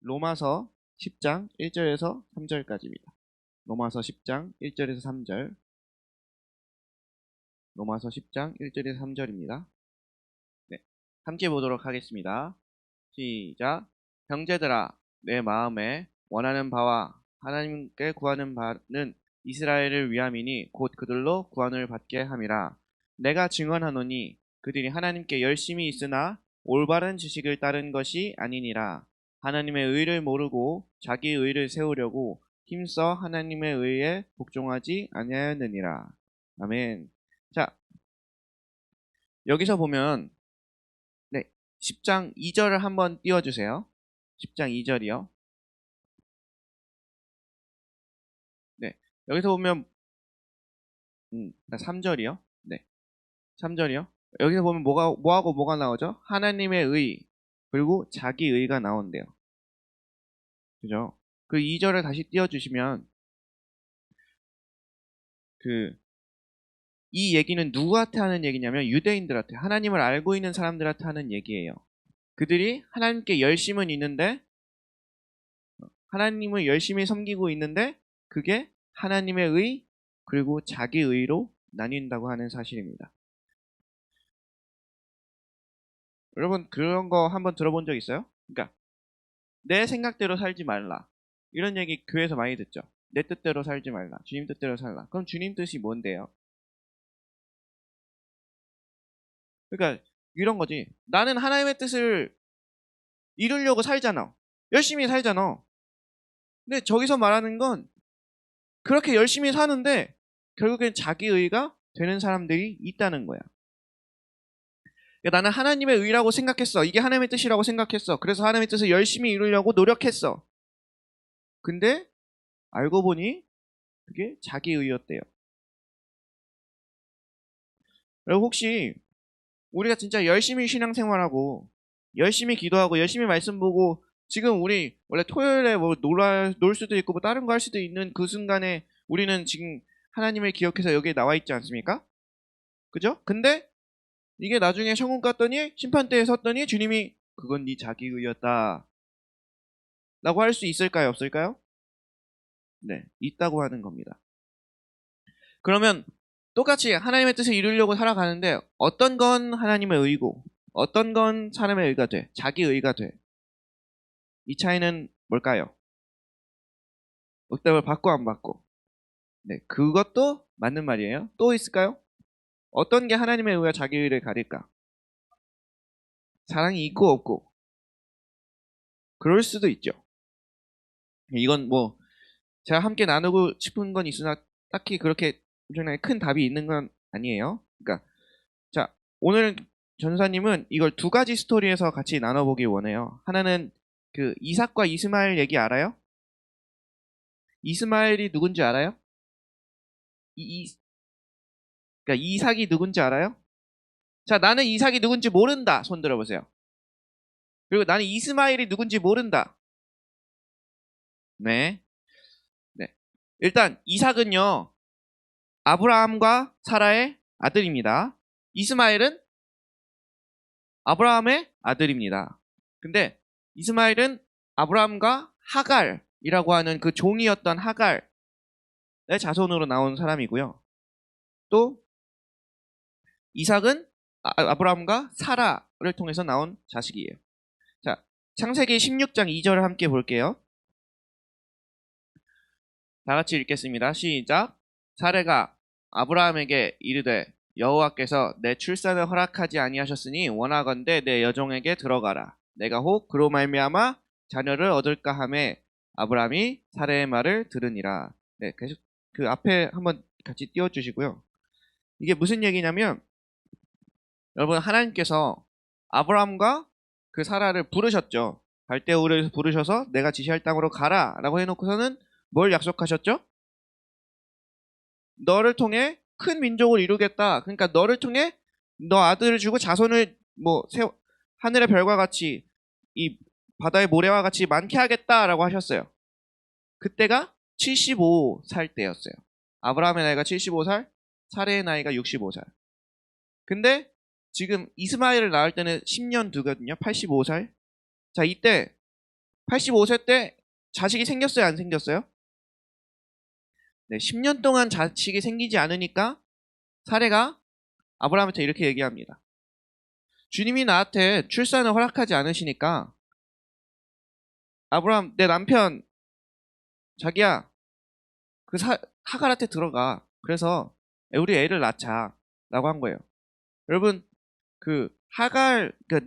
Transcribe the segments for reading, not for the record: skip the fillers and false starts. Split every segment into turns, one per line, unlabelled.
로마서 10장 1절에서 3절까지입니다. 로마서 10장 1절에서 3절. 로마서 10장 1절에서 3절입니다. 네, 함께 보도록 하겠습니다. 시작. 형제들아, 내 마음에 원하는 바와 하나님께 구하는 바는 이스라엘을 위함이니 곧 그들로 구원을 받게 함이라. 내가 증언하노니 그들이 하나님께 열심히 있으나 올바른 지식을 따른 것이 아니니라. 하나님의 의를 모르고 자기 의를 세우려고 힘써 하나님의 의에 복종하지 아니하였느니라. 아멘. 자, 여기서 보면 10장 2절을 한번 띄워주세요. 10장 2절이요. 네, 여기서 보면 3절이요. 네, 3절이요. 여기서 보면 뭐하고 뭐가 나오죠? 하나님의 의 그리고 자기 의가 나온대요. 그죠? 그 2절을 다시 띄워주시면 이 얘기는 누구한테 하는 얘기냐면 유대인들한테, 하나님을 알고 있는 사람들한테 하는 얘기예요. 그들이 하나님께 열심은 있는데, 하나님을 열심히 섬기고 있는데 그게 하나님의 의 그리고 자기 의로 나뉜다고 하는 사실입니다. 여러분 그런 거 한번 들어본 적 있어요? 그러니까 내 생각대로 살지 말라, 이런 얘기 교회에서 많이 듣죠. 내 뜻대로 살지 말라, 주님 뜻대로 살라. 그럼 주님 뜻이 뭔데요? 그러니까 이런 거지. 나는 하나님의 뜻을 이루려고 살잖아. 열심히 살잖아. 근데 저기서 말하는 건 그렇게 열심히 사는데 결국엔 자기 의가 되는 사람들이 있다는 거야. 그러니까 나는 하나님의 의라고 생각했어. 이게 하나님의 뜻이라고 생각했어. 그래서 하나님의 뜻을 열심히 이루려고 노력했어. 근데 알고 보니 그게 자기 의였대요. 여러분 혹시 우리가 진짜 열심히 신앙생활하고 열심히 기도하고 열심히 말씀 보고 지금 우리 원래 토요일에 뭐 놀 수도 있고 뭐 다른 거 할 수도 있는 그 순간에 우리는 지금 하나님을 기억해서 여기에 나와 있지 않습니까? 그죠? 근데 이게 나중에 천국 갔더니 심판대에 섰더니 주님이 그건 네 자기 의였다 라고 할 수 있을까요? 없을까요? 네, 있다고 하는 겁니다. 그러면 똑같이 하나님의 뜻을 이루려고 살아가는데 어떤 건 하나님의 의고 어떤 건 사람의 의가 돼, 자기 의가 돼. 이 차이는 뭘까요? 응답을 받고 안 받고. 네, 그것도 맞는 말이에요. 또 있을까요? 어떤 게 하나님의 의와 자기 의를 가릴까? 사랑이 있고 없고. 그럴 수도 있죠. 이건 뭐 제가 함께 나누고 싶은 건 있으나 딱히 그렇게 엄청나게 큰 답이 있는 건 아니에요. 그러니까 자, 오늘 전사님은 이걸 두 가지 스토리에서 같이 나눠보기 원해요. 하나는 그 이삭과 이스마엘 얘기 알아요? 이스마엘이 누군지 알아요? 그러니까 이삭이 누군지 알아요? 자, 나는 이삭이 누군지 모른다. 손 들어보세요. 그리고 나는 이스마엘이 누군지 모른다. 네. 네. 일단 이삭은요, 아브라함과 사라의 아들입니다. 이스마엘은 아브라함의 아들입니다. 근데 이스마엘은 아브라함과 하갈이라고 하는 그 종이었던 하갈의 자손으로 나온 사람이고요. 또 이삭은 아브라함과 사라를 통해서 나온 자식이에요. 자, 창세기 16장 2절을 함께 볼게요. 다 같이 읽겠습니다. 시작. 사레가 아브라함에게 이르되 여호와께서 내 출산을 허락하지 아니하셨으니 원하건대 내 여종에게 들어가라. 내가 혹 그로 말미암아 자녀를 얻을까 하매 아브라함이 사레의 말을 들으니라. 네, 계속 그 앞에 한번 같이 띄워주시고요. 이게 무슨 얘기냐면 여러분 하나님께서 아브라함과 그 사라를 부르셨죠. 갈대우를 부르셔서 내가 지시할 땅으로 가라 라고 해놓고서는 뭘 약속하셨죠? 너를 통해 큰 민족을 이루겠다. 그러니까 너를 통해 너 아들을 주고 자손을 하늘의 별과 같이 이 바다의 모래와 같이 많게 하겠다라고 하셨어요. 그때가 75살 때였어요. 아브라함의 나이가 75살, 사레의 나이가 65살. 근데 지금 이스마엘을 낳을 때는 10년 두거든요. 85살. 자, 이때 85세 때 자식이 생겼어요, 안 생겼어요? 네, 10년 동안 자식이 생기지 않으니까 사례가 아브라함한테 이렇게 얘기합니다. 주님이 나한테 출산을 허락하지 않으시니까 아브라함, 내 남편, 자기야, 하갈한테 들어가. 그래서 우리 애를 낳자. 라고 한 거예요. 여러분,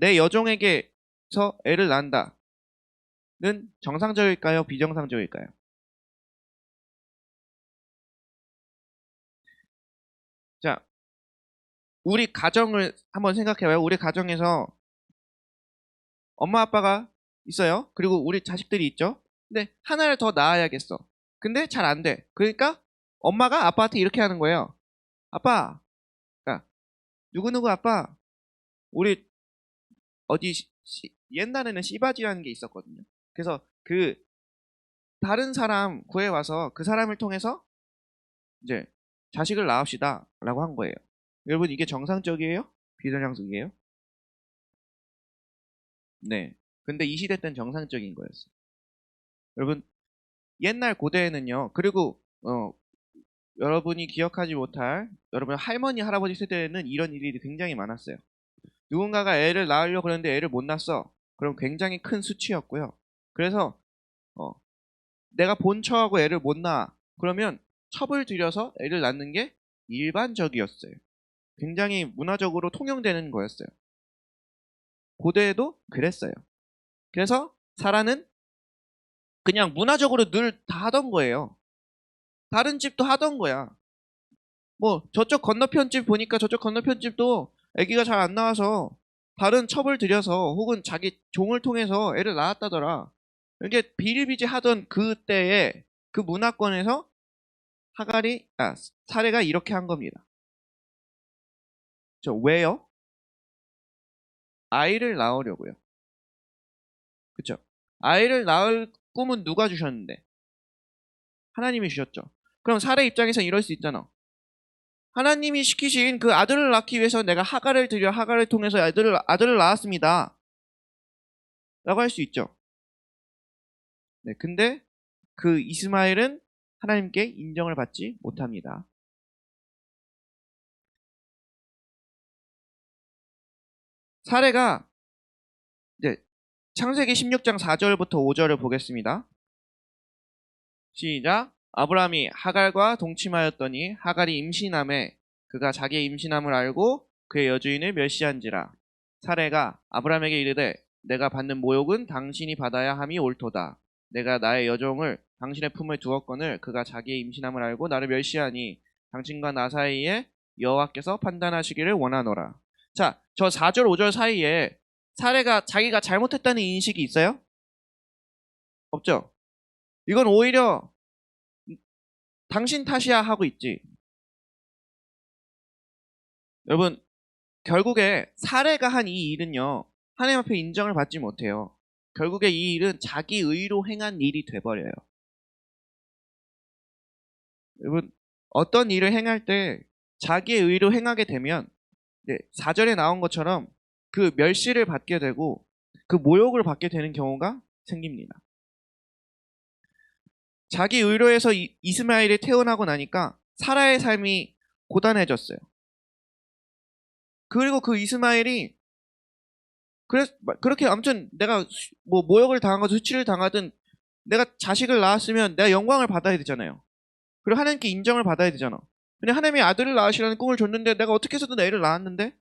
내 여종에게서 애를 낳는다는 정상적일까요? 비정상적일까요? 자, 우리 가정을 한번 생각해봐요. 우리 가정에서 엄마 아빠가 있어요. 그리고 우리 자식들이 있죠. 근데 하나를 더 낳아야겠어. 근데 잘 안 돼. 그러니까 엄마가 아빠한테 이렇게 하는 거예요. 아빠, 그러니까 누구누구 아빠, 우리 어디 옛날에는 씨바지라는 게 있었거든요. 그래서 다른 사람 구해와서 그 사람을 통해서 이제 자식을 낳읍시다 라고 한 거예요. 여러분 이게 정상적이에요? 비정상적이에요? 네. 근데 이 시대 때는 정상적인 거였어요. 여러분 옛날 고대에는요. 그리고 여러분이 기억하지 못할 여러분 할머니 할아버지 세대에는 이런 일이 굉장히 많았어요. 누군가가 애를 낳으려고 그러는데 애를 못 낳았어. 그럼 굉장히 큰 수치였고요. 그래서 내가 본처하고 애를 못 낳아. 그러면 첩을 들여서 애를 낳는 게 일반적이었어요. 굉장히 문화적으로 통용되는 거였어요. 고대에도 그랬어요. 그래서 사라는 그냥 문화적으로 늘 다 하던 거예요. 다른 집도 하던 거야. 뭐 저쪽 건너편 집 보니까 저쪽 건너편 집도 아기가 잘 안 나와서 다른 첩을 들여서 혹은 자기 종을 통해서 애를 낳았다더라. 이게 비일비재 하던 그때의 그 문화권에서 사례가 이렇게 한 겁니다. 왜요? 아이를 낳으려고요. 그쵸? 아이를 낳을 꿈은 누가 주셨는데? 하나님이 주셨죠. 그럼 사례 입장에서 이럴 수 있잖아. 하나님이 시키신 그 아들을 낳기 위해서 내가 하갈을 통해서 아들을 낳았습니다. 라고 할 수 있죠. 네, 근데 그 이스마엘은 하나님께 인정을 받지 못합니다. 사례가 이제 창세기 16장 4절부터 5절을 보겠습니다. 시작. 아브라함이 하갈과 동침하였더니 하갈이 임신함에 그가 자기의 임신함을 알고 그의 여주인을 멸시한지라. 사례가 아브라함에게 이르되 내가 받는 모욕은 당신이 받아야 함이 옳도다. 내가 나의 여종을 당신의 품에 두었거늘 그가 자기의 임신함을 알고 나를 멸시하니 당신과 나 사이에 여호와께서 판단하시기를 원하노라. 자, 저 4절 5절 사이에 사례가 자기가 잘못했다는 인식이 있어요? 없죠? 이건 오히려 당신 탓이야 하고 있지. 여러분 결국에 사례가 한 이 일은요. 하나님 앞에 인정을 받지 못해요. 결국에 이 일은 자기 의로 행한 일이 돼버려요. 여러분 어떤 일을 행할 때 자기의 의로 행하게 되면 4절에 나온 것처럼 그 멸시를 받게 되고 그 모욕을 받게 되는 경우가 생깁니다. 자기 의로에서 이스마엘이 태어나고 나니까 사라의 삶이 고단해졌어요. 그리고 그 이스마엘이 그렇게 아무튼 내가 뭐 모욕을 당하든 수치를 당하든 내가 자식을 낳았으면 내가 영광을 받아야 되잖아요. 그리고 하나님께 인정을 받아야 되잖아. 근데 하나님이 아들을 낳으시라는 꿈을 줬는데 내가 어떻게 해서든 애를 낳았는데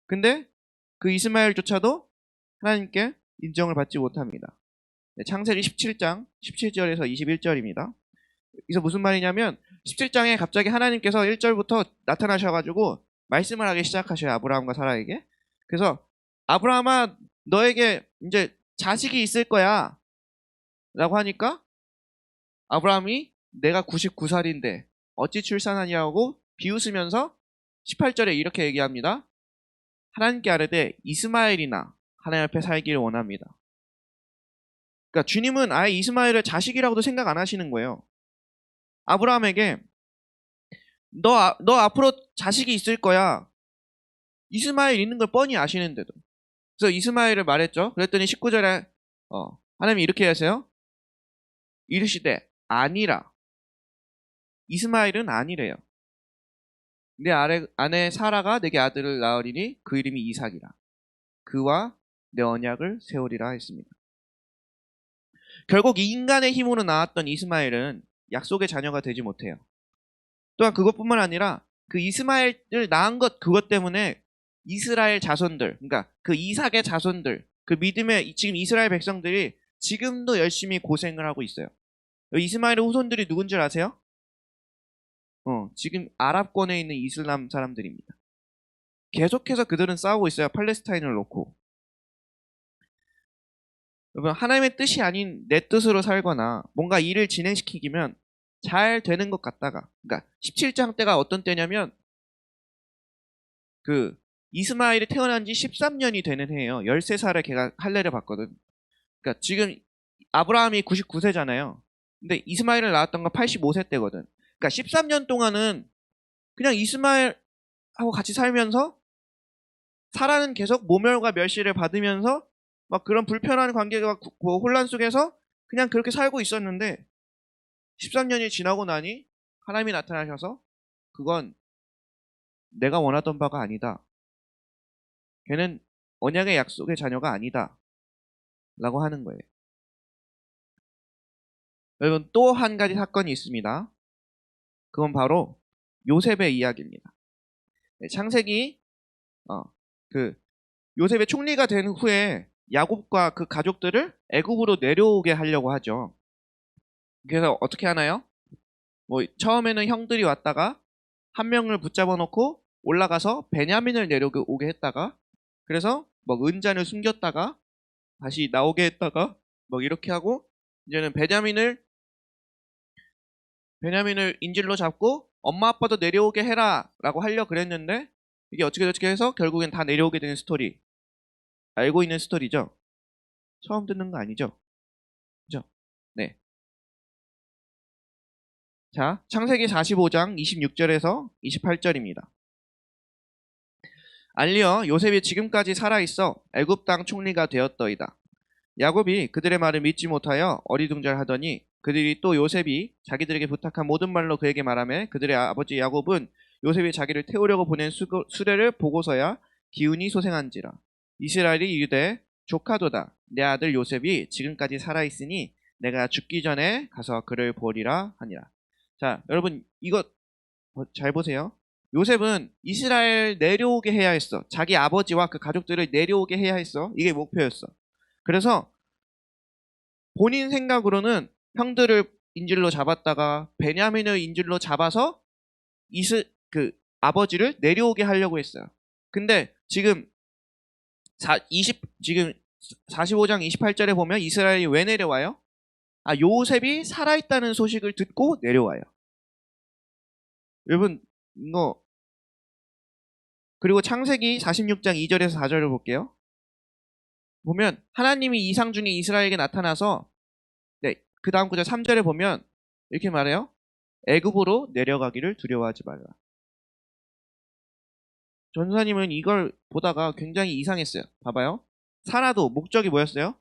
근데 그 이스마엘조차도 하나님께 인정을 받지 못합니다. 창세기 17장 17절에서 21절입니다. 여기서 무슨 말이냐면 17장에 갑자기 하나님께서 1절부터 나타나셔가지고 말씀을 하기 시작하셔요. 아브라함과 사라에게. 그래서 아브라함아 너에게 이제 자식이 있을 거야 라고 하니까 아브라함이 내가 99살인데 어찌 출산하냐고 비웃으면서 18절에 이렇게 얘기합니다. 하나님께 아뢰되 이스마엘이나 하나님 앞에 살기를 원합니다. 그러니까 주님은 아예 이스마엘을 자식이라고도 생각 안 하시는 거예요. 아브라함에게 너 앞으로 자식이 있을 거야. 이스마엘 있는 걸 뻔히 아시는데도. 그래서 이스마엘을 말했죠. 그랬더니 19절에 하나님이 이렇게 하세요. 이르시되 아니라. 이스마엘은 아니래요. 내 아내 사라가 내게 아들을 낳으리니 그 이름이 이삭이라. 그와 내 언약을 세우리라 했습니다. 결국 인간의 힘으로 낳았던 이스마엘은 약속의 자녀가 되지 못해요. 또한 그것뿐만 아니라 그 이스마엘을 낳은 그것 때문에 이스라엘 자손들, 그러니까 그 이삭의 자손들, 그 믿음의 지금 이스라엘 백성들이 지금도 열심히 고생을 하고 있어요. 이스마엘의 후손들이 누군 줄 아세요? 지금 아랍권에 있는 이슬람 사람들입니다. 계속해서 그들은 싸우고 있어요. 팔레스타인을 놓고. 여러분, 하나님의 뜻이 아닌 내 뜻으로 살거나 뭔가 일을 진행시키기면 잘 되는 것 같다가, 그러니까 17장 때가 어떤 때냐면 그 이스마엘이 태어난 지 13년이 되는 해예요. 13살에 걔가 할례를 받거든. 그러니까 지금 아브라함이 99세잖아요. 근데 이스마엘을 낳았던 건 85세 때거든. 그러니까 13년 동안은 그냥 이스마엘하고 같이 살면서 사라는 계속 모멸과 멸시를 받으면서 막 그런 불편한 관계가 혼란 속에서 그냥 그렇게 살고 있었는데 13년이 지나고 나니 하나님이 나타나셔서 그건 내가 원하던 바가 아니다. 걔는 언약의 약속의 자녀가 아니다. 라고 하는 거예요. 여러분, 또 한 가지 사건이 있습니다. 그건 바로 요셉의 이야기입니다. 창세기 요셉의 총리가 된 후에 야곱과 그 가족들을 애굽으로 내려오게 하려고 하죠. 그래서 어떻게 하나요? 처음에는 형들이 왔다가 한 명을 붙잡아 놓고 올라가서 베냐민을 내려오게 했다가, 그래서 은잔을 숨겼다가 다시 나오게 했다가 이렇게 하고, 이제는 베냐민을 인질로 잡고 엄마 아빠도 내려오게 해라 라고 하려고 그랬는데, 이게 어떻게 해서 결국엔 다 내려오게 되는 스토리. 알고 있는 스토리죠? 처음 듣는 거 아니죠? 그죠? 네. 자, 창세기 45장 26절에서 28절입니다. 알리어 요셉이 지금까지 살아있어 애굽 땅 총리가 되었더이다. 야곱이 그들의 말을 믿지 못하여 어리둥절하더니 그들이 또 요셉이 자기들에게 부탁한 모든 말로 그에게 말하며 그들의 아버지 야곱은 요셉이 자기를 태우려고 보낸 수레를 보고서야 기운이 소생한지라. 이스라엘이 이르되 조카도다. 내 아들 요셉이 지금까지 살아있으니 내가 죽기 전에 가서 그를 보리라 하니라. 자, 여러분 이거 잘 보세요. 요셉은 이스라엘 내려오게 해야 했어. 자기 아버지와 그 가족들을 내려오게 해야 했어. 이게 목표였어. 그래서 본인 생각으로는 형들을 인질로 잡았다가 베냐민을 인질로 잡아서 아버지를 내려오게 하려고 했어요. 근데 지금 45장 28절에 보면 이스라엘이 왜 내려와요? 요셉이 살아있다는 소식을 듣고 내려와요. 여러분 이거, 그리고 창세기 46장 2절에서 4절을 볼게요. 보면 하나님이 이상 중에 이스라엘에게 나타나서 그 다음 구절 3절에 보면 이렇게 말해요. 애굽으로 내려가기를 두려워하지 말라. 전사님은 이걸 보다가 굉장히 이상했어요. 봐봐요. 사라도 목적이 뭐였어요?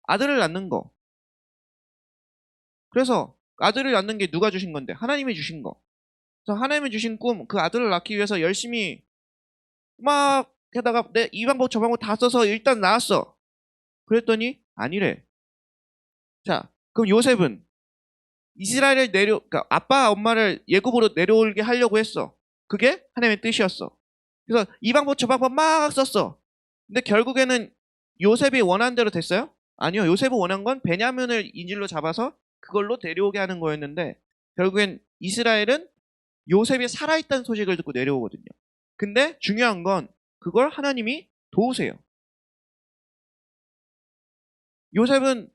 아들을 낳는 거. 그래서 아들을 낳는 게 누가 주신 건데? 하나님이 주신 거. 그래서 하나님이 주신 꿈, 그 아들을 낳기 위해서 열심히 막 게다가 이 방법 저 방법 다 써서 일단 낳았어. 그랬더니 아니래. 자, 그럼 요셉은 이스라엘을 그러니까 아빠 엄마를 예굽으로 내려오게 하려고 했어. 그게 하나님의 뜻이었어. 그래서 이 방법 저 방법 막 썼어. 근데 결국에는 요셉이 원한 대로 됐어요? 아니요. 요셉이 원한 건 베냐민을 인질로 잡아서 그걸로 데려오게 하는 거였는데, 결국엔 이스라엘은 요셉이 살아있다는 소식을 듣고 내려오거든요. 근데 중요한 건 그걸 하나님이 도우세요. 요셉은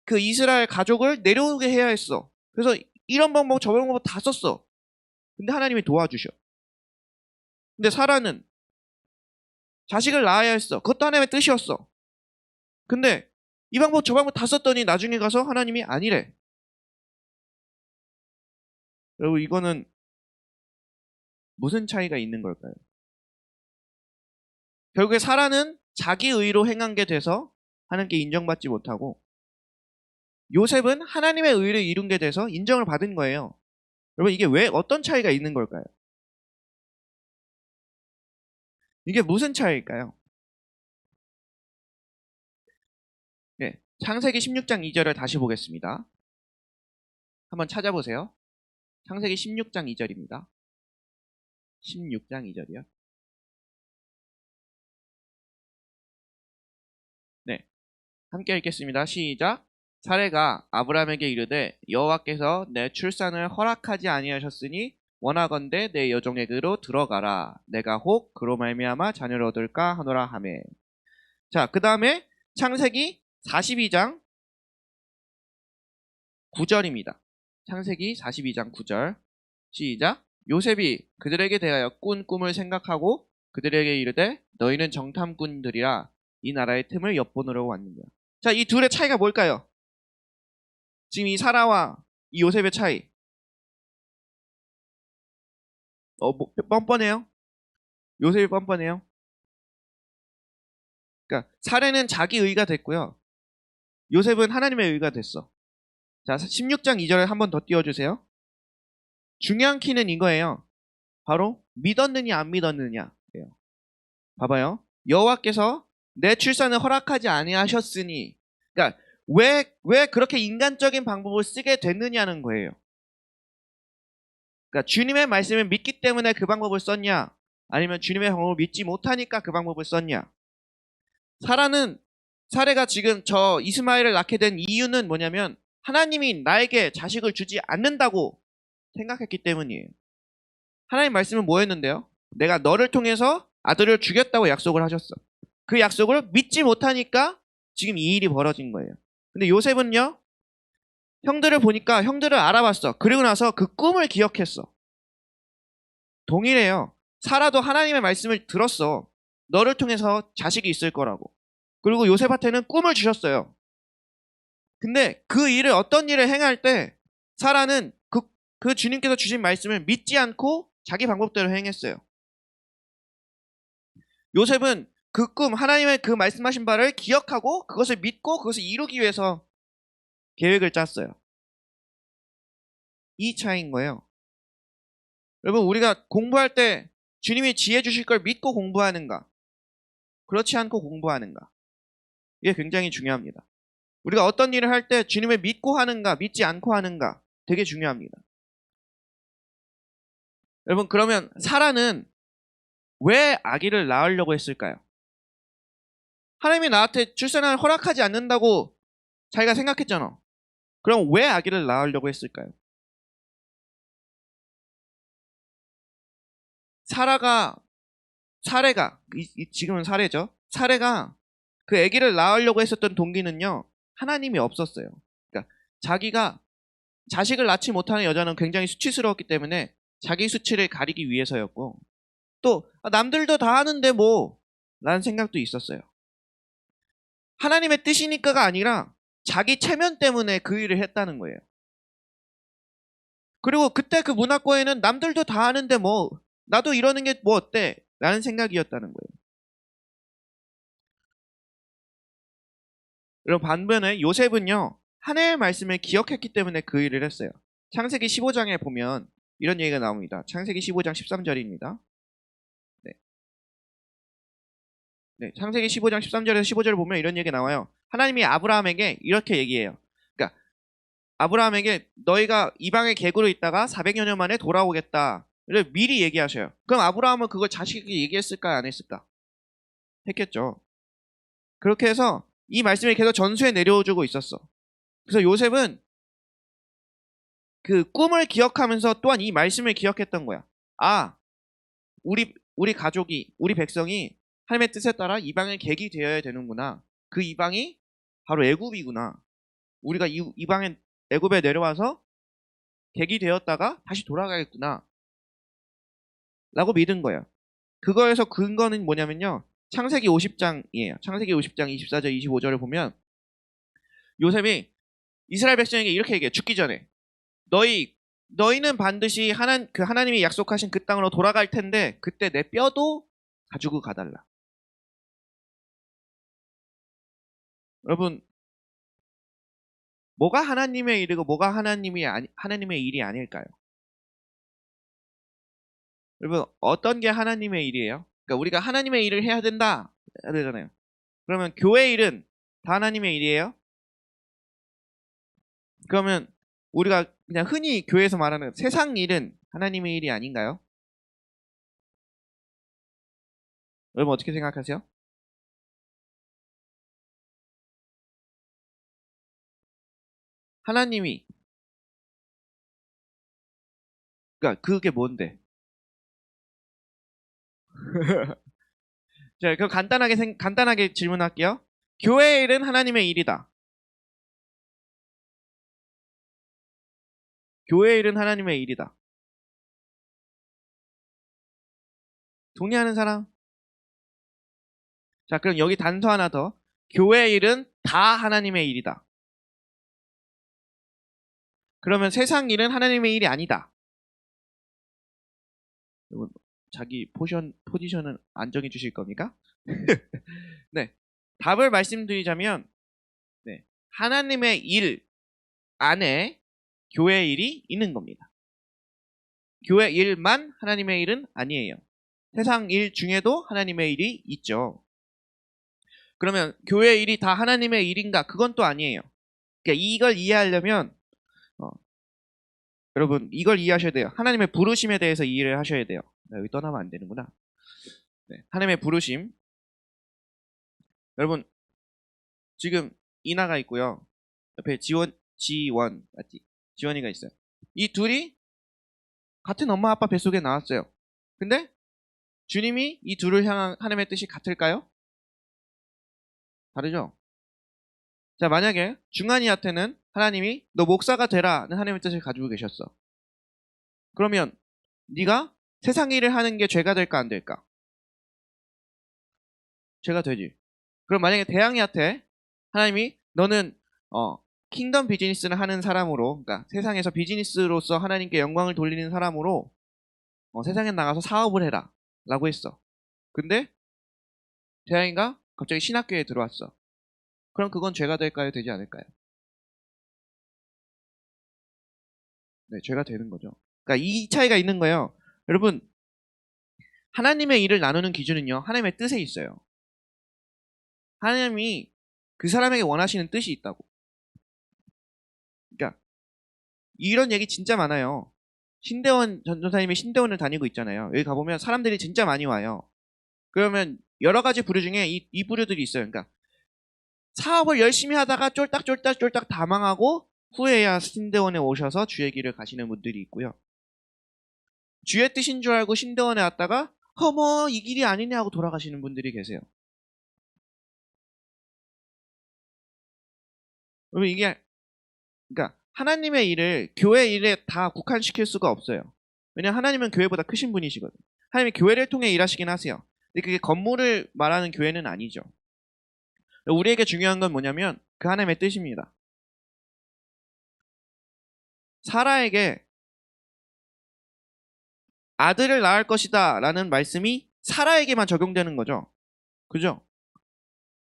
그 이스라엘 가족을 내려오게 해야 했어. 그래서 이런 방법 저 방법 다 썼어. 근데 하나님이 도와주셔. 근데 사라는 자식을 낳아야 했어. 그것도 하나님의 뜻이었어. 근데 이 방법 저 방법 다 썼더니 나중에 가서 하나님이 아니래. 여러분 이거는 무슨 차이가 있는 걸까요? 결국에 사라는 자기 의로 행한 게 돼서 하나님께 인정받지 못하고 요셉은 하나님의 의를 이룬 게 돼서 인정을 받은 거예요. 여러분 이게 왜 어떤 차이가 있는 걸까요? 이게 무슨 차이일까요? 네, 창세기 16장 2절을 다시 보겠습니다. 한번 찾아보세요. 창세기 16장 2절입니다. 16장 2절이요. 네, 함께 읽겠습니다. 시작. 사레가 아브라함에게 이르되 여호와께서 내 출산을 허락하지 아니하셨으니 원하건대 내 여종에게로 들어가라. 내가 혹 그로 말미암아 자녀를 얻을까 하노라 하매. 자, 그 다음에 창세기 42장 9절입니다. 창세기 42장 9절. 시작. 요셉이 그들에게 대하여 꾼 꿈을 생각하고 그들에게 이르되 너희는 정탐꾼들이라 이 나라의 틈을 엿보느라고 왔느냐. 자, 이 둘의 차이가 뭘까요? 지금 이 사라와 이 요셉의 차이. 뻔뻔해요? 요셉이 뻔뻔해요? 그러니까 사례는 자기 의가 됐고요. 요셉은 하나님의 의가 됐어. 자, 16장 2절에 한 번 더 띄워주세요. 중요한 키는 이거예요. 바로 믿었느냐 안 믿었느냐. 봐봐요. 여호와께서 내 출산을 허락하지 아니하셨으니, 그러니까 왜 그렇게 인간적인 방법을 쓰게 됐느냐는 거예요. 그러니까 주님의 말씀을 믿기 때문에 그 방법을 썼냐, 아니면 주님의 방법을 믿지 못하니까 그 방법을 썼냐. 사례가 지금 저 이스마엘을 낳게 된 이유는 뭐냐면 하나님이 나에게 자식을 주지 않는다고 생각했기 때문이에요. 하나님 말씀은 뭐였는데요? 내가 너를 통해서 아들을 주겠다고 약속을 하셨어. 그 약속을 믿지 못하니까 지금 이 일이 벌어진 거예요. 근데 요셉은요, 형들을 보니까 형들을 알아봤어. 그리고 나서 그 꿈을 기억했어. 동일해요. 사라도 하나님의 말씀을 들었어. 너를 통해서 자식이 있을 거라고. 그리고 요셉한테는 꿈을 주셨어요. 근데 그 일을, 어떤 일을 행할 때 사라는 그 주님께서 주신 말씀을 믿지 않고 자기 방법대로 행했어요. 요셉은 그 꿈, 하나님의 그 말씀하신 바를 기억하고 그것을 믿고 그것을 이루기 위해서 계획을 짰어요. 이 차이인 거예요. 여러분, 우리가 공부할 때 주님이 지혜 주실 걸 믿고 공부하는가, 그렇지 않고 공부하는가, 이게 굉장히 중요합니다. 우리가 어떤 일을 할 때 주님을 믿고 하는가 믿지 않고 하는가 되게 중요합니다. 여러분, 그러면 사라는 왜 아기를 낳으려고 했을까요? 하나님이 나한테 출산을 허락하지 않는다고 자기가 생각했잖아. 그럼 왜 아기를 낳으려고 했을까요? 지금은 사례죠. 사례가 그 아기를 낳으려고 했었던 동기는요, 하나님이 없었어요. 그러니까 자기가 자식을 낳지 못하는 여자는 굉장히 수치스러웠기 때문에 자기 수치를 가리기 위해서였고, 또 남들도 다 하는데 뭐 라는 생각도 있었어요. 하나님의 뜻이니까가 아니라 자기 체면 때문에 그 일을 했다는 거예요. 그리고 그때 그 문화권에는 남들도 다 하는데 뭐 나도 이러는 게 뭐 어때? 라는 생각이었다는 거예요. 여러분, 반면에 요셉은요, 하나님의 말씀을 기억했기 때문에 그 일을 했어요. 창세기 15장에 보면 이런 얘기가 나옵니다. 창세기 15장 13절입니다. 네, 창세기 15장 13절에서 15절을 보면 이런 얘기가 나와요. 하나님이 아브라함에게 이렇게 얘기해요. 그러니까 아브라함에게 너희가 이방의 객으로 있다가 400여 년 만에 돌아오겠다. 를 미리 얘기하셔요. 그럼 아브라함은 그걸 자식에게 얘기했을까 안 했을까? 했겠죠. 그렇게 해서 이 말씀이 계속 전수해 내려주고 있었어. 그래서 요셉은 그 꿈을 기억하면서 또한 이 말씀을 기억했던 거야. 아, 우리 가족이, 우리 백성이 하나님의 뜻에 따라 이방의 객이 되어야 되는구나. 그 이방이 바로 애굽이구나. 우리가 이방의 애굽에 내려와서 객이 되었다가 다시 돌아가겠구나. 라고 믿은 거예요. 그거에서 근거는 뭐냐면요, 창세기 50장이에요. 창세기 50장 24절 25절을 보면 요셉이 이스라엘 백성에게 이렇게 얘기해요. 죽기 전에 너희는 반드시 하나님이 약속하신 그 땅으로 돌아갈 텐데 그때 내 뼈도 가지고 가달라. 여러분, 뭐가 하나님의 일이고 뭐가 하나님의 일이 아닐까요? 여러분, 어떤 게 하나님의 일이에요? 그러니까 우리가 하나님의 일을 해야 된다 해야 되잖아요. 그러면 교회 일은 다 하나님의 일이에요? 그러면 우리가 그냥 흔히 교회에서 말하는 세상 일은 하나님의 일이 아닌가요? 여러분 어떻게 생각하세요? 하나님이, 그러니까 그게 뭔데? 자, 그럼 간단하게 질문할게요. 교회 일은 하나님의 일이다. 교회 일은 하나님의 일이다. 동의하는 사람? 자, 그럼 여기 단서 하나 더. 교회 일은 다 하나님의 일이다. 그러면 세상 일은 하나님의 일이 아니다. 여러분, 자기 포지션은 안정해 주실 겁니까? 네. 답을 말씀드리자면, 네. 하나님의 일 안에 교회 일이 있는 겁니다. 교회 일만 하나님의 일은 아니에요. 세상 일 중에도 하나님의 일이 있죠. 그러면 교회 일이 다 하나님의 일인가? 그건 또 아니에요. 그러니까 이걸 이해하려면 어, 여러분 이걸 이해하셔야 돼요. 하나님의 부르심에 대해서 이해를 하셔야 돼요. 여기 떠나면 안 되는구나. 네, 하나님의 부르심. 여러분 지금 이나가 있고요. 옆에 지원 맞지? 지원이가 있어요. 이 둘이 같은 엄마 아빠 뱃속에 나왔어요. 근데 주님이 이 둘을 향한 하나님의 뜻이 같을까요? 다르죠? 자, 만약에 중환이한테는 하나님이 너 목사가 되라는 하나님의 뜻을 가지고 계셨어. 그러면 네가 세상 일을 하는 게 죄가 될까 안 될까? 죄가 되지. 그럼 만약에 대항이한테 하나님이 너는 킹덤 비즈니스를 하는 사람으로, 그러니까 세상에서 비즈니스로서 하나님께 영광을 돌리는 사람으로 세상에 나가서 사업을 해라 라고 했어. 근데 대항이가 갑자기 신학교에 들어왔어. 그럼 그건 죄가 될까요? 되지 않을까요? 네, 죄가 되는 거죠. 그러니까 이 차이가 있는 거예요. 여러분, 하나님의 일을 나누는 기준은요, 하나님의 뜻에 있어요. 하나님이 그 사람에게 원하시는 뜻이 있다고. 그러니까 이런 얘기 진짜 많아요. 신대원 전도사님이 신대원을 다니고 있잖아요. 여기 가보면 사람들이 진짜 많이 와요. 그러면 여러 가지 부류 중에 이 부류들이 있어요. 그러니까 사업을 열심히 하다가 쫄딱 다 망하고 후에야 신대원에 오셔서 주의 길을 가시는 분들이 있고요. 주의 뜻인 줄 알고 신대원에 왔다가 어머 이 길이 아니네 하고 돌아가시는 분들이 계세요. 그러면 이게 그러니까 하나님의 일을 교회 일에 다 국한시킬 수가 없어요. 왜냐하면 하나님은 교회보다 크신 분이시거든요. 하나님이 교회를 통해 일하시긴 하세요. 근데 그게 건물을 말하는 교회는 아니죠. 우리에게 중요한 건 뭐냐면 그 하나님의 뜻입니다. 사라에게 아들을 낳을 것이다 라는 말씀이 사라에게만 적용되는 거죠. 그죠?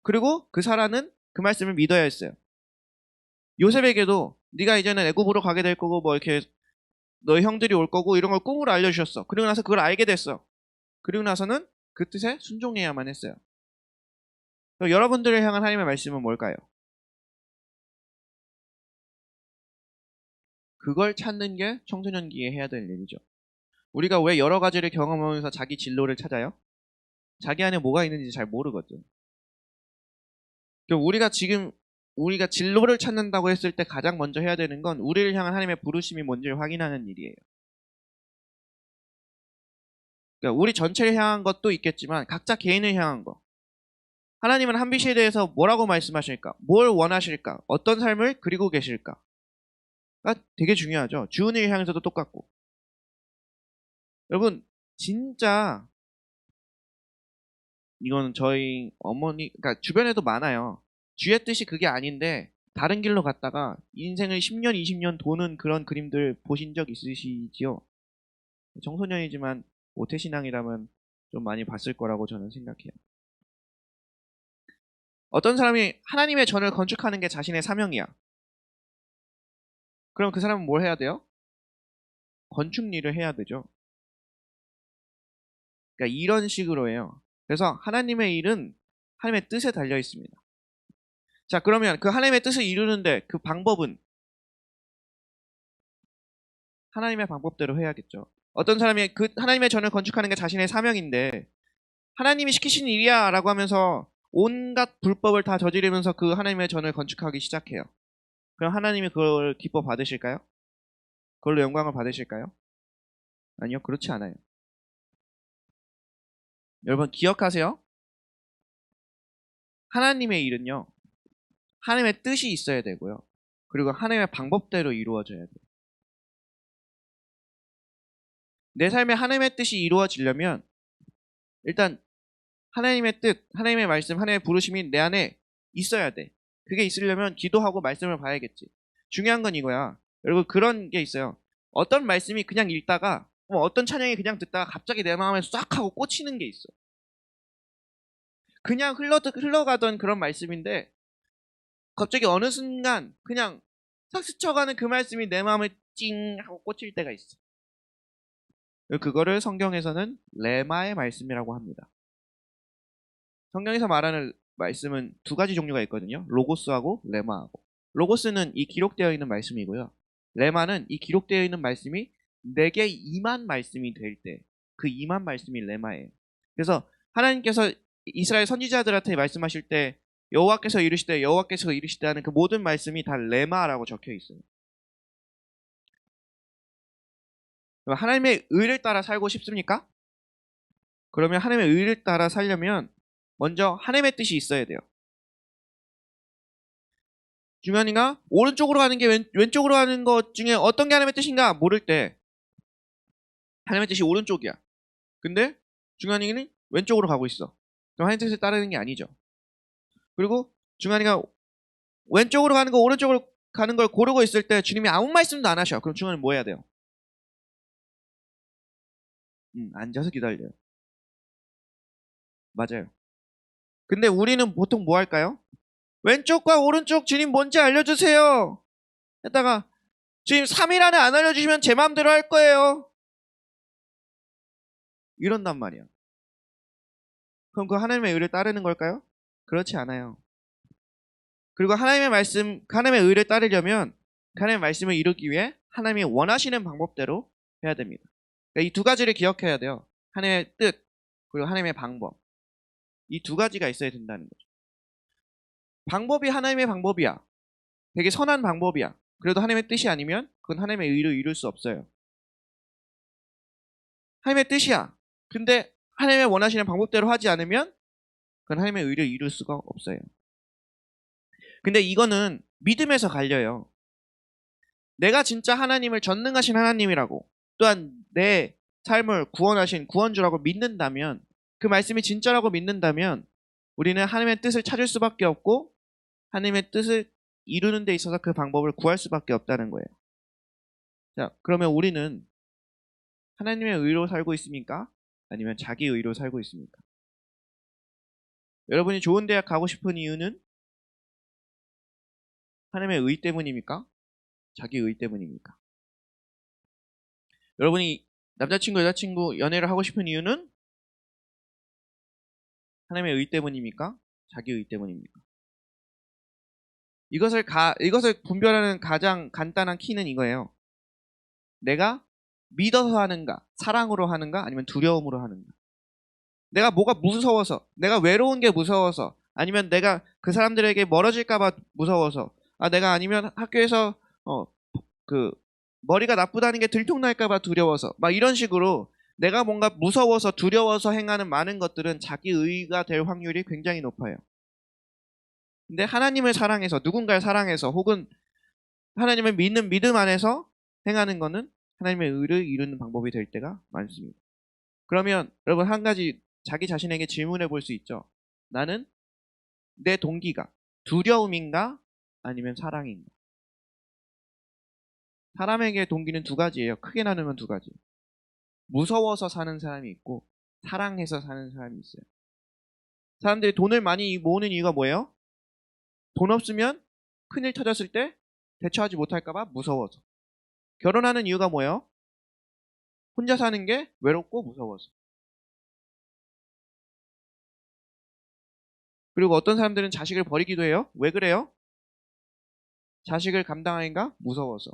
그리고 그 사라는 그 말씀을 믿어야 했어요. 요셉에게도 네가 이제는 애굽으로 가게 될 거고 뭐 이렇게 너희 형들이 올 거고 이런 걸 꿈으로 알려주셨어. 그리고 나서 그걸 알게 됐어. 그리고 나서는 그 뜻에 순종해야만 했어요. 여러분들을 향한 하나님의 말씀은 뭘까요? 그걸 찾는 게 청소년기에 해야 될 일이죠. 우리가 왜 여러 가지를 경험하면서 자기 진로를 찾아요? 자기 안에 뭐가 있는지 잘 모르거든. 우리가 진로를 찾는다고 했을 때 가장 먼저 해야 되는 건 우리를 향한 하나님의 부르심이 뭔지를 확인하는 일이에요. 그러니까 우리 전체를 향한 것도 있겠지만 각자 개인을 향한 거. 하나님은 한빛에 대해서 뭐라고 말씀하실까? 뭘 원하실까? 어떤 삶을 그리고 계실까? 가 되게 중요하죠. 주은을 향해서도 똑같고. 여러분 진짜 이거는 저희 어머니, 그러니까 주변에도 많아요. 주의 뜻이 그게 아닌데 다른 길로 갔다가 인생을 10년, 20년 도는 그런 그림들 보신 적 있으시지요? 청소년이지만 모태신앙이라면 좀 많이 봤을 거라고 저는 생각해요. 어떤 사람이 하나님의 전을 건축하는 게 자신의 사명이야. 그럼 그 사람은 뭘 해야 돼요? 건축 일을 해야 되죠. 그러니까 이런 식으로 해요. 그래서 하나님의 일은 하나님의 뜻에 달려 있습니다. 자, 그러면 그 하나님의 뜻을 이루는데 그 방법은 하나님의 방법대로 해야겠죠. 어떤 사람이 그 하나님의 전을 건축하는 게 자신의 사명인데 하나님이 시키신 일이야 라고 하면서 온갖 불법을 다 저지르면서 그 하나님의 전을 건축하기 시작해요. 그럼 하나님이 그걸 기뻐 받으실까요? 그걸로 영광을 받으실까요? 아니요, 그렇지 않아요. 여러분 기억하세요. 하나님의 일은요, 하나님의 뜻이 있어야 되고요. 그리고 하나님의 방법대로 이루어져야 돼요. 내 삶에 하나님의 뜻이 이루어지려면 일단 하나님의 뜻, 하나님의 말씀, 하나님의 부르심이 내 안에 있어야 돼. 그게 있으려면 기도하고 말씀을 봐야겠지. 중요한 건 이거야. 여러분 그런 게 있어요. 어떤 말씀이 그냥 읽다가 어떤 찬양이 그냥 듣다가 갑자기 내 마음에 싹 하고 꽂히는 게 있어. 그냥 흘러가던 그런 말씀인데 갑자기 어느 순간 그냥 싹 스쳐가는 그 말씀이 내 마음에 찡 하고 꽂힐 때가 있어. 그거를 성경에서는 레마의 말씀이라고 합니다. 성경에서 말하는 말씀은 두 가지 종류가 있거든요. 로고스하고 레마하고. 로고스는 이 기록되어 있는 말씀이고요. 레마는 이 기록되어 있는 말씀이 내게 임한 말씀이 될 때 그 임한 말씀이 레마예요. 그래서 하나님께서 이스라엘 선지자들한테 말씀하실 때 여호와께서 이르시되 여호와께서 이르시되 하는 그 모든 말씀이 다 레마라고 적혀 있어요. 하나님의 의를 따라 살고 싶습니까? 그러면 하나님의 의를 따라 살려면 먼저 하나님의 뜻이 있어야 돼요. 중요한이가 오른쪽으로 가는 게 왼쪽으로 가는 것 중에 어떤 게 하나님의 뜻인가 모를 때 하나님의 뜻이 오른쪽이야. 근데 중요한이는 왼쪽으로 가고 있어. 그럼 하나님의 뜻을 따르는 게 아니죠. 그리고 중요한이가 왼쪽으로 가는 거 오른쪽으로 가는 걸 고르고 있을 때 주님이 아무 말씀도 안 하셔. 그럼 중요한이 뭐 해야 돼요? 앉아서 기다려요. 맞아요. 근데 우리는 보통 뭐 할까요? 왼쪽과 오른쪽 주님 뭔지 알려주세요. 했다가 주님 3일 안에 안 알려주시면 제 마음대로 할 거예요. 이런단 말이야. 그럼 그 하나님의 의를 따르는 걸까요? 그렇지 않아요. 그리고 하나님의 말씀, 하나님의 의를 따르려면 하나님의 말씀을 이루기 위해 하나님이 원하시는 방법대로 해야 됩니다. 그러니까 이 두 가지를 기억해야 돼요. 하나님의 뜻 그리고 하나님의 방법. 이 두 가지가 있어야 된다는 거죠. 방법이 하나님의 방법이야. 되게 선한 방법이야. 그래도 하나님의 뜻이 아니면 그건 하나님의 의를 이룰 수 없어요. 하나님의 뜻이야. 근데 하나님의 원하시는 방법대로 하지 않으면 그건 하나님의 의를 이룰 수가 없어요. 근데 이거는 믿음에서 갈려요. 내가 진짜 하나님을 전능하신 하나님이라고 또한 내 삶을 구원하신 구원주라고 믿는다면 그 말씀이 진짜라고 믿는다면 우리는 하나님의 뜻을 찾을 수밖에 없고 하나님의 뜻을 이루는 데 있어서 그 방법을 구할 수밖에 없다는 거예요. 자, 그러면 우리는 하나님의 의로 살고 있습니까? 아니면 자기 의로 살고 있습니까? 여러분이 좋은 대학 가고 싶은 이유는 하나님의 의 때문입니까? 자기 의 때문입니까? 여러분이 남자친구, 여자친구 연애를 하고 싶은 이유는 하나님의 의 때문입니까? 자기 의 때문입니까? 이것을 분별하는 가장 간단한 키는 이거예요. 내가 믿어서 하는가, 사랑으로 하는가, 아니면 두려움으로 하는가. 내가 뭐가 무서워서, 내가 외로운 게 무서워서, 아니면 내가 그 사람들에게 멀어질까봐 무서워서, 내가 아니면 학교에서 머리가 나쁘다는 게 들통날까봐 두려워서, 막 이런 식으로 내가 뭔가 무서워서 두려워서 행하는 많은 것들은 자기 의가 될 확률이 굉장히 높아요. 근데 하나님을 사랑해서, 누군가를 사랑해서, 혹은 하나님을 믿는 믿음 안에서 행하는 거는 하나님의 의를 이루는 방법이 될 때가 많습니다. 그러면 여러분 한 가지 자기 자신에게 질문해 볼 수 있죠. 나는 내 동기가 두려움인가 아니면 사랑인가? 사람에게 동기는 두 가지예요. 크게 나누면 두 가지. 무서워서 사는 사람이 있고 사랑해서 사는 사람이 있어요. 사람들이 돈을 많이 모으는 이유가 뭐예요? 돈 없으면 큰일 터졌을 때 대처하지 못할까봐 무서워서. 결혼하는 이유가 뭐예요? 혼자 사는 게 외롭고 무서워서. 그리고 어떤 사람들은 자식을 버리기도 해요. 왜 그래요? 자식을 감당하기가 무서워서.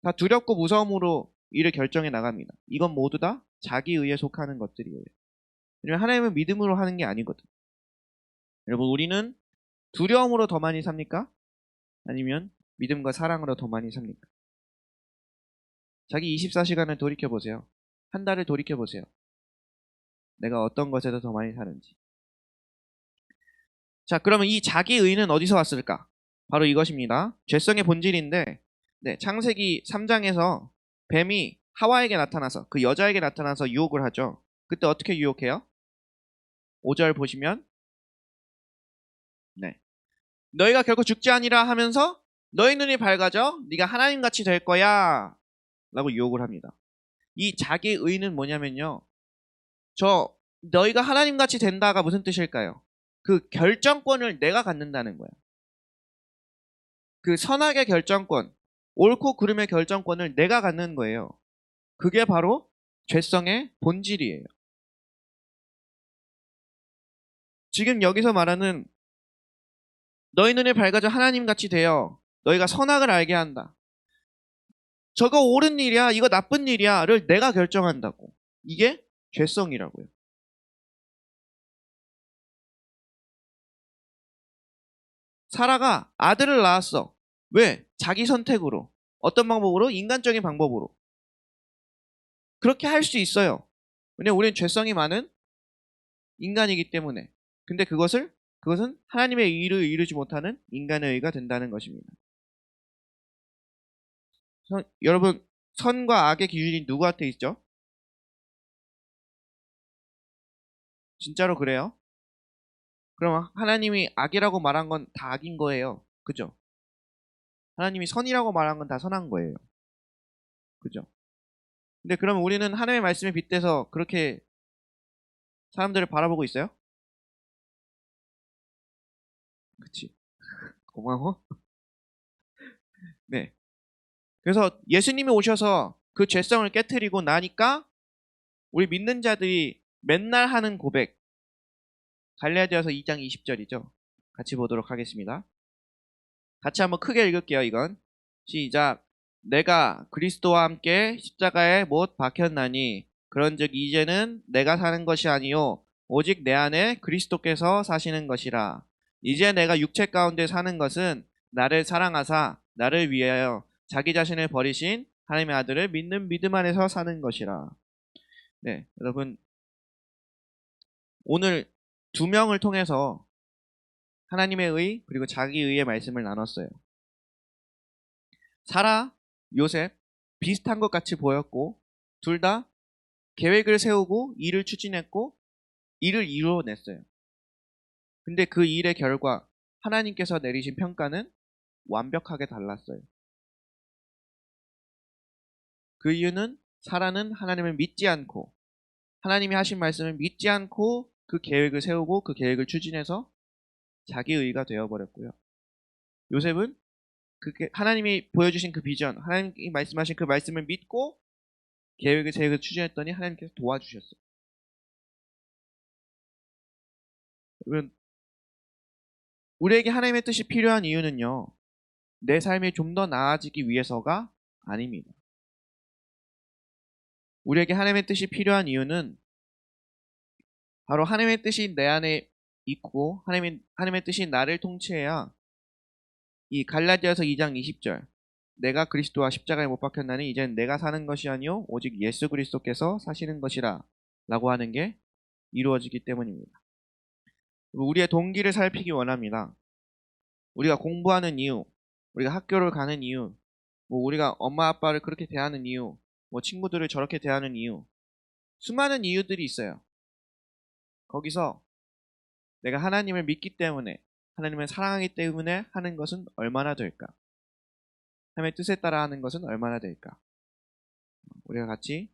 다 두렵고 무서움으로 일을 결정해 나갑니다. 이건 모두 다 자기의에 속하는 것들이에요. 왜냐면 하나님은 믿음으로 하는 게 아니거든. 여러분, 우리는 두려움으로 더 많이 삽니까? 아니면 믿음과 사랑으로 더 많이 삽니까? 자기 24시간을 돌이켜보세요. 한 달을 돌이켜보세요. 내가 어떤 것에서 더 많이 사는지. 자, 그러면 이 자기의는 어디서 왔을까? 바로 이것입니다. 죄성의 본질인데, 네, 창세기 3장에서 뱀이 하와에게 나타나서, 그 여자에게 나타나서 유혹을 하죠. 그때 어떻게 유혹해요? 5절 보시면, 네, 너희가 결코 죽지 아니라 하면서 너희 눈이 밝아져 네가 하나님같이 될 거야 라고 유혹을 합니다. 이 자기의는 뭐냐면요, 너희가 하나님같이 된다가 무슨 뜻일까요? 그 결정권을 내가 갖는다는 거야. 그 선악의 결정권, 옳고 그름의 결정권을 내가 갖는 거예요. 그게 바로 죄성의 본질이에요. 지금 여기서 말하는 너희 눈이 밝아져 하나님같이 되어 너희가 선악을 알게 한다. 저거 옳은 일이야, 이거 나쁜 일이야를 내가 결정한다고. 이게 죄성이라고요. 사라가 아들을 낳았어. 왜? 자기 선택으로. 어떤 방법으로? 인간적인 방법으로. 그렇게 할 수 있어요. 왜냐면 우리는 죄성이 많은 인간이기 때문에. 근데 그것은 하나님의 의를 이루지 못하는 인간의 의가 된다는 것입니다. 여러분, 선과 악의 기준이 누구한테 있죠? 진짜로 그래요? 그럼 하나님이 악이라고 말한 건 다 악인 거예요. 그죠? 하나님이 선이라고 말한 건 다 선한 거예요. 그죠? 근데 그럼 우리는 하나님의 말씀에 빗대서 그렇게 사람들을 바라보고 있어요? 그치? 고마워. 네. 그래서 예수님이 오셔서 그 죄성을 깨트리고 나니까 우리 믿는 자들이 맨날 하는 고백, 갈라디아서 2장 20절이죠. 같이 보도록 하겠습니다. 같이 한번 크게 읽을게요. 이건 시작. 내가 그리스도와 함께 십자가에 못 박혔나니 그런즉 이제는 내가 사는 것이 아니요 오직 내 안에 그리스도께서 사시는 것이라. 이제 내가 육체 가운데 사는 것은 나를 사랑하사 나를 위하여 자기 자신을 버리신 하나님의 아들을 믿는 믿음 안에서 사는 것이라. 네, 여러분, 오늘 두 명을 통해서 하나님의 의 그리고 자기 의의 말씀을 나눴어요. 사라, 요셉 비슷한 것 같이 보였고 둘 다 계획을 세우고 일을 추진했고 일을 이루어냈어요. 근데 그 일의 결과 하나님께서 내리신 평가는 완벽하게 달랐어요. 그 이유는 사라는 하나님을 믿지 않고 하나님이 하신 말씀을 믿지 않고 그 계획을 세우고 그 계획을 추진해서 자기 의가 되어버렸고요. 요셉은 하나님이 보여주신 그 비전, 하나님이 말씀하신 그 말씀을 믿고 계획을 추진했더니 하나님께서 도와주셨어요. 여러분, 우리에게 하나님의 뜻이 필요한 이유는요, 내 삶이 좀 더 나아지기 위해서가 아닙니다. 우리에게 하나님의 뜻이 필요한 이유는 바로 하나님의 뜻이 내 안에 있고 하나님의 뜻이 나를 통치해야 이 갈라디아서 2장 20절 내가 그리스도와 십자가에 못 박혔나니 이제는 내가 사는 것이 아니요 오직 예수 그리스도께서 사시는 것이라 라고 하는 게 이루어지기 때문입니다. 우리의 동기를 살피기 원합니다. 우리가 공부하는 이유, 우리가 학교를 가는 이유, 우리가 엄마 아빠를 그렇게 대하는 이유, 친구들을 저렇게 대하는 이유, 수많은 이유들이 있어요. 거기서 내가 하나님을 믿기 때문에, 하나님을 사랑하기 때문에 하는 것은 얼마나 될까? 하나님의 뜻에 따라 하는 것은 얼마나 될까? 우리가 같이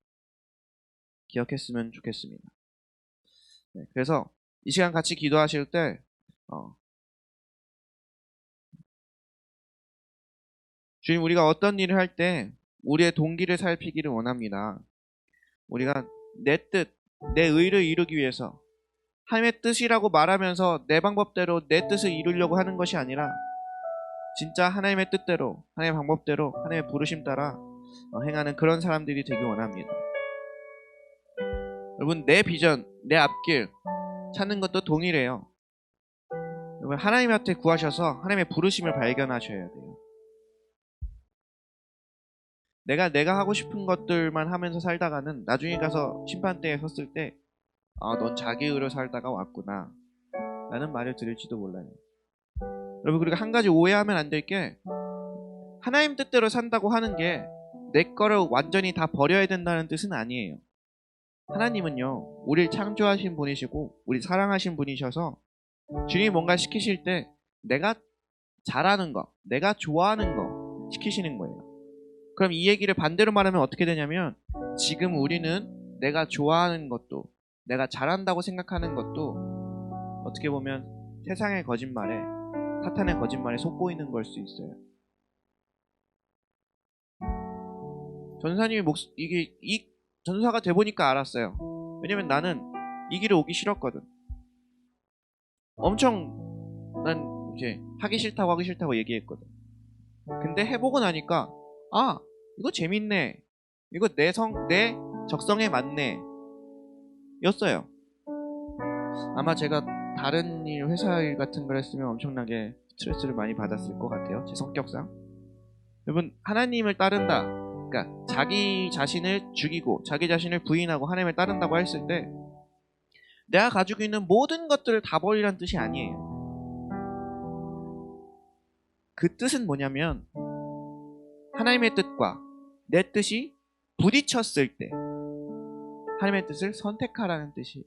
기억했으면 좋겠습니다. 네, 그래서 이 시간 같이 기도하실 때 주님, 우리가 어떤 일을 할 때 우리의 동기를 살피기를 원합니다. 우리가 내 뜻, 내 의를 이루기 위해서 하나님의 뜻이라고 말하면서 내 방법대로 내 뜻을 이루려고 하는 것이 아니라 진짜 하나님의 뜻대로, 하나님의 방법대로, 하나님의 부르심 따라 행하는 그런 사람들이 되기 원합니다. 여러분, 내 비전, 내 앞길 찾는 것도 동일해요. 여러분, 하나님한테 구하셔서 하나님의 부르심을 발견하셔야 돼요. 내가 하고 싶은 것들만 하면서 살다가는 나중에 가서 심판대에 섰을 때 넌 자기 의로 살다가 왔구나 라는 말을 들을지도 몰라요. 여러분, 그리고 한 가지 오해하면 안 될 게, 하나님 뜻대로 산다고 하는 게 내 거를 완전히 다 버려야 된다는 뜻은 아니에요. 하나님은요, 우리를 창조하신 분이시고 우리 사랑하신 분이셔서 주님이 뭔가 시키실 때 내가 잘하는 거, 내가 좋아하는 거 시키시는 거예요. 그럼 이 얘기를 반대로 말하면 어떻게 되냐면, 지금 우리는 내가 좋아하는 것도, 내가 잘한다고 생각하는 것도 어떻게 보면 세상의 거짓말에, 사탄의 거짓말에 속보이는 걸 수 있어요. 전사님이 이게 이 전사가 돼보니까 알았어요. 왜냐면 나는 이 길을 오기 싫었거든. 엄청 난 이제 하기 싫다고 얘기했거든. 근데 해보고 나니까 이거 재밌네, 이거 내 적성에 맞네 였어요. 아마 제가 다른 일, 회사 일 같은 걸 했으면 엄청나게 스트레스를 많이 받았을 것 같아요, 제 성격상. 여러분, 하나님을 따른다, 그러니까 자기 자신을 죽이고 자기 자신을 부인하고 하나님을 따른다고 했을 때 내가 가지고 있는 모든 것들을 다 버리라는 뜻이 아니에요. 그 뜻은 뭐냐면, 하나님의 뜻과 내 뜻이 부딪혔을 때 하나님의 뜻을 선택하라는 뜻이에요.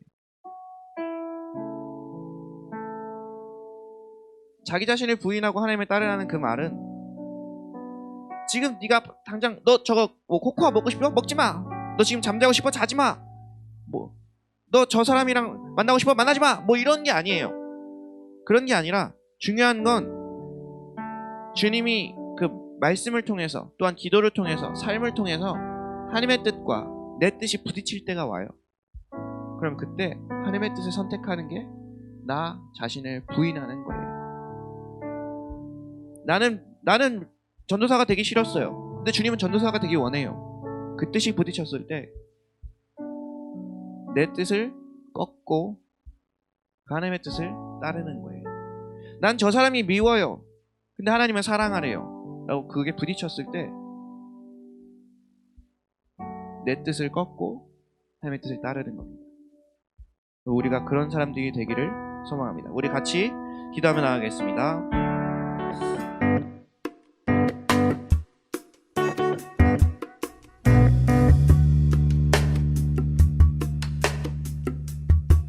자기 자신을 부인하고 하나님을 따르라는 그 말은, 지금 네가 당장 너 저거 코코아 먹고 싶어? 먹지 마. 너 지금 잠자고 싶어? 자지 마. 너 저 사람이랑 만나고 싶어? 만나지 마. 이런 게 아니에요. 그런 게 아니라, 중요한 건 주님이 그 말씀을 통해서, 또한 기도를 통해서, 삶을 통해서 하나님의 뜻과 내 뜻이 부딪힐 때가 와요. 그럼 그때 하나님의 뜻을 선택하는 게 나 자신을 부인하는 거예요. 나는 전도사가 되기 싫었어요. 근데 주님은 전도사가 되기 원해요. 그 뜻이 부딪혔을 때 내 뜻을 꺾고 하나님의 뜻을 따르는 거예요. 난 저 사람이 미워요. 근데 하나님은 사랑하래요. 라고 그게 부딪혔을 때 내 뜻을 꺾고 하나님의 뜻을 따르는 겁니다. 우리가 그런 사람들이 되기를 소망합니다. 우리 같이 기도하며 나가겠습니다.